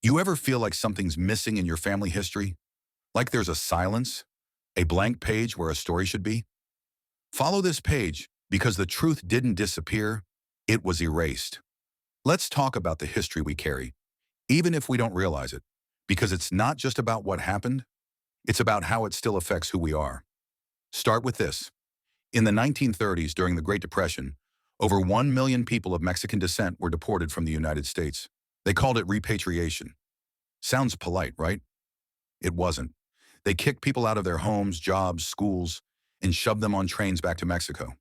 You ever feel like something's missing in your family history? Like there's a silence, a blank page where a story should be? Follow this page because the truth didn't disappear, it was erased. Let's talk about the history we carry, even if we don't realize it, because it's not just about what happened, it's about how it still affects who we are. Start with this. In the 1930s, during the Great Depression, over 1 million people of Mexican descent were deported from the United States. They called it repatriation. Sounds polite, right? It wasn't. They kicked people out of their homes, jobs, schools, and shoved them on trains back to Mexico.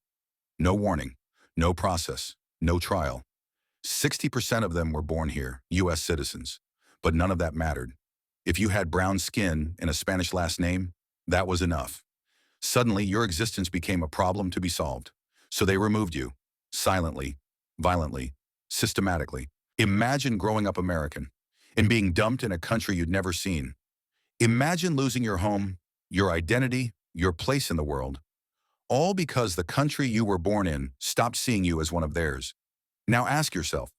No warning, no process, no trial. 60% of them were born here, U.S. citizens. But none of that mattered. If you had brown skin and a Spanish last name, that was enough. Suddenly, your existence became a problem to be solved. So they removed you. Silently, violently, systematically. Imagine growing up American and being dumped in a country you'd never seen. Imagine losing your home, your identity, your place in the world, all because the country you were born in stopped seeing you as one of theirs. Now ask yourself,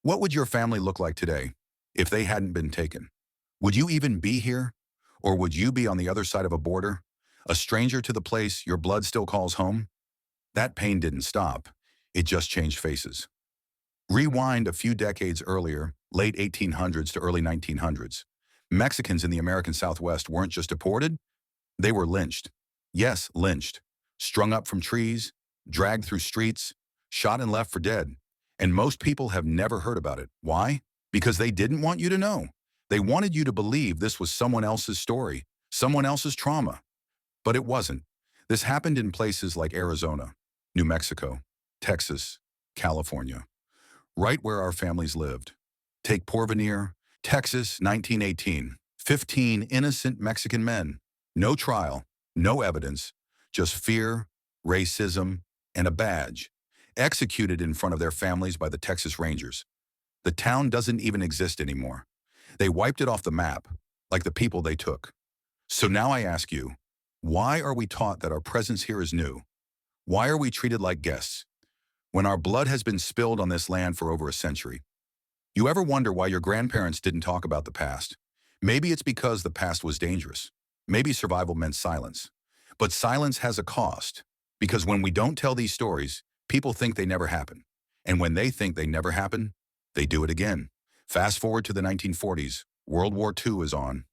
what would your family look like today if they hadn't been taken? Would you even be here? Or would you be on the other side of a border, a stranger to the place your blood still calls home? That pain didn't stop. It just changed faces. Rewind a few decades earlier, late 1800s to early 1900s. Mexicans in the American Southwest weren't just deported, they were lynched. Yes, lynched. Strung up from trees, dragged through streets, shot and left for dead. And most people have never heard about it. Why? Because they didn't want you to know. They wanted you to believe this was someone else's story, someone else's trauma. But it wasn't. This happened in places like Arizona, New Mexico, Texas, California, right where our families lived. Take Porvenir, Texas, 1918. 15 innocent Mexican men. No trial, no evidence, just fear, racism, and a badge. Executed in front of their families by the Texas Rangers. The town doesn't even exist anymore. They wiped it off the map, like the people they took. So now I ask you, why are we taught that our presence here is new? Why are we treated like guests, when our blood has been spilled on this land for over a century? You ever wonder why your grandparents didn't talk about the past? Maybe it's because the past was dangerous. Maybe survival meant silence. But silence has a cost, because when we don't tell these stories, people think they never happen. And when they think they never happen, they do it again. Fast forward to the 1940s, World War II is on.